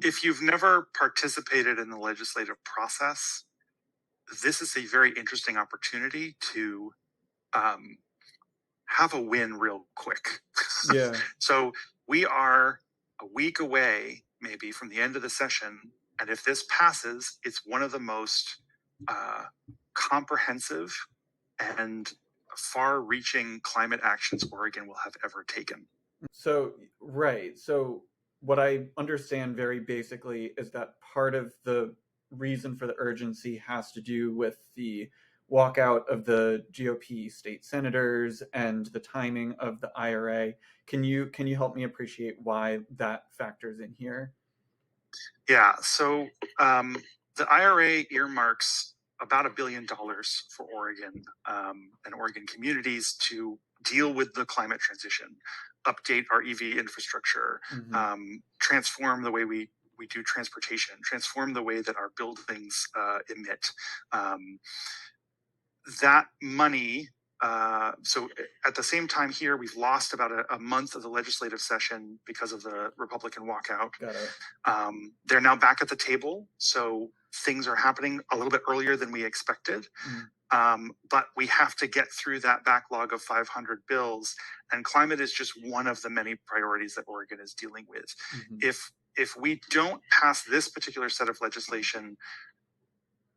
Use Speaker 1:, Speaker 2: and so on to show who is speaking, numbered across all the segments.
Speaker 1: If you've never participated in the legislative process, this is a very interesting opportunity to um, have a win real quick.
Speaker 2: Yeah.
Speaker 1: So we are a week away, maybe, from the end of the session. And if this passes, it's one of the most comprehensive and far-reaching climate actions Oregon will have ever taken.
Speaker 2: So, right. So, what I understand very basically is that part of the reason for the urgency has to do with the walkout of the GOP state senators and the timing of the IRA. Can you help me appreciate why that factors in here?
Speaker 1: Yeah, so the IRA earmarks about $1 billion for Oregon and Oregon communities to deal with the climate transition, update our EV infrastructure, transform the way we do transportation, transform the way that our buildings emit. That money, so at the same time here, we've lost about a month of the legislative session because of the Republican walkout.
Speaker 2: Got it.
Speaker 1: They're now back at the table, so things are happening a little bit earlier than we expected. But we have to get through that backlog of 500 bills, and climate is just one of the many priorities that Oregon is dealing with. If we don't pass this particular set of legislation,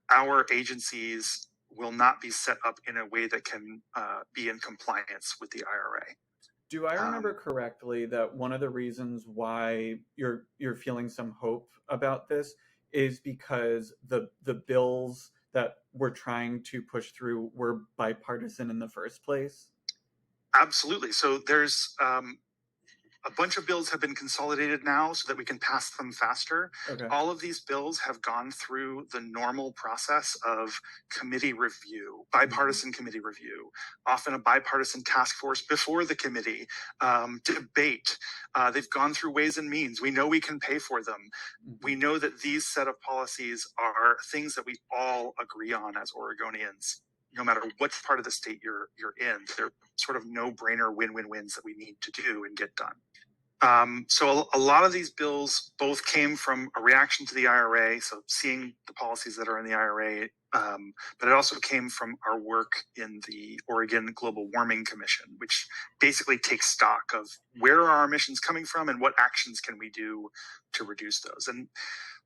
Speaker 1: our agencies will not be set up in a way that can be in compliance with the IRA.
Speaker 2: Do I remember correctly that one of the reasons why you're feeling some hope about this is because the bills that we're trying to push through were bipartisan in the first place?
Speaker 1: Absolutely. So there's a bunch of bills have been consolidated now so that we can pass them faster.
Speaker 2: Okay.
Speaker 1: All of these bills have gone through the normal process of committee review, bipartisan committee review, often a bipartisan task force before the committee, debate. They've gone through Ways and Means. We know we can pay for them. We know that these set of policies are things that we all agree on as Oregonians. No matter what part of the state you're in, they're sort of no-brainer win-win-wins that we need to do and get done. So a lot of these bills both came from a reaction to the IRA, so seeing the policies that are in the IRA, but it also came from our work in the Oregon Global Warming Commission, which basically takes stock of where are our emissions coming from and what actions can we do to reduce those. And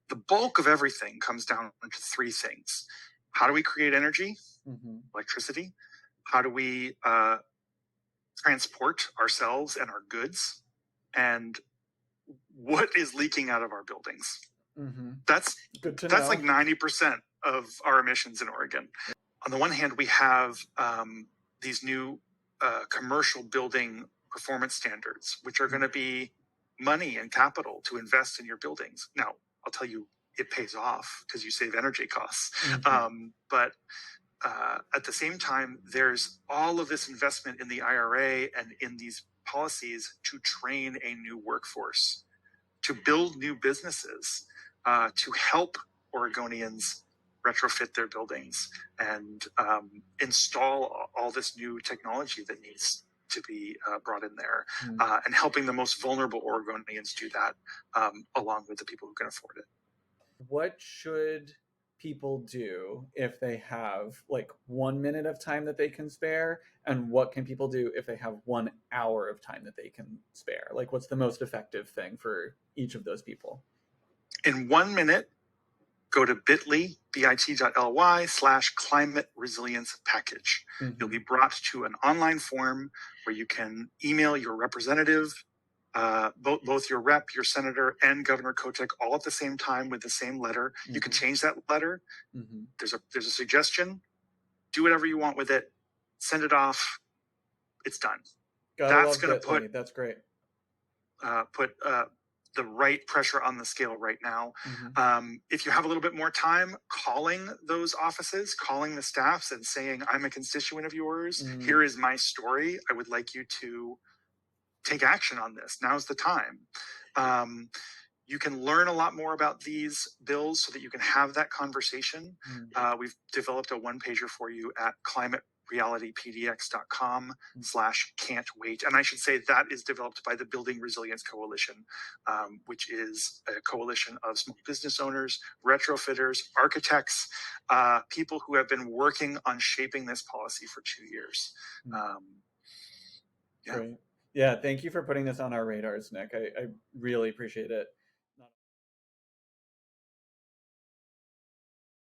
Speaker 1: the bulk of everything comes down to three things. How do we create energy? Electricity? How do we transport ourselves and our goods? And what is leaking out of our buildings? That's
Speaker 2: good to know.
Speaker 1: That's like 90% of our emissions in Oregon. On the one hand, we have these new commercial building performance standards, which are going to be money and capital to invest in your buildings. Now, I'll tell you, it pays off because you save energy costs. But at the same time, there's all of this investment in the IRA and in these policies to train a new workforce, to build new businesses, to help Oregonians retrofit their buildings and install all this new technology that needs to be brought in there, and helping the most vulnerable Oregonians do that along with the people who can afford it.
Speaker 2: What should people do if they have like 1 minute of time that they can spare, and what can people do if they have 1 hour of time that they can spare? Like, what's the most effective thing for each of those people?
Speaker 1: In 1 minute, go to bit.ly/climate resilience package. You'll be brought to an online form where you can email your representative, both your rep, your senator, and Governor Kotek all at the same time with the same letter. You can change that letter. There's a suggestion. Do whatever you want with it. Send it off. It's done. That's going to put.
Speaker 2: That's great.
Speaker 1: Put the right pressure on the scale right now. If you have a little bit more time, calling those offices, calling the staffs and saying, I'm a constituent of yours. Here is my story. I would like you to take action on this. Now's the time. You can learn a lot more about these bills so that you can have that conversation. We've developed a one-pager for you at realitypdx.com/can't wait. And I should say that is developed by the Building Resilience Coalition, which is a coalition of small business owners, retrofitters, architects, people who have been working on shaping this policy for 2 years.
Speaker 2: Great. Yeah, thank you for putting this on our radars, Nick. I really appreciate it.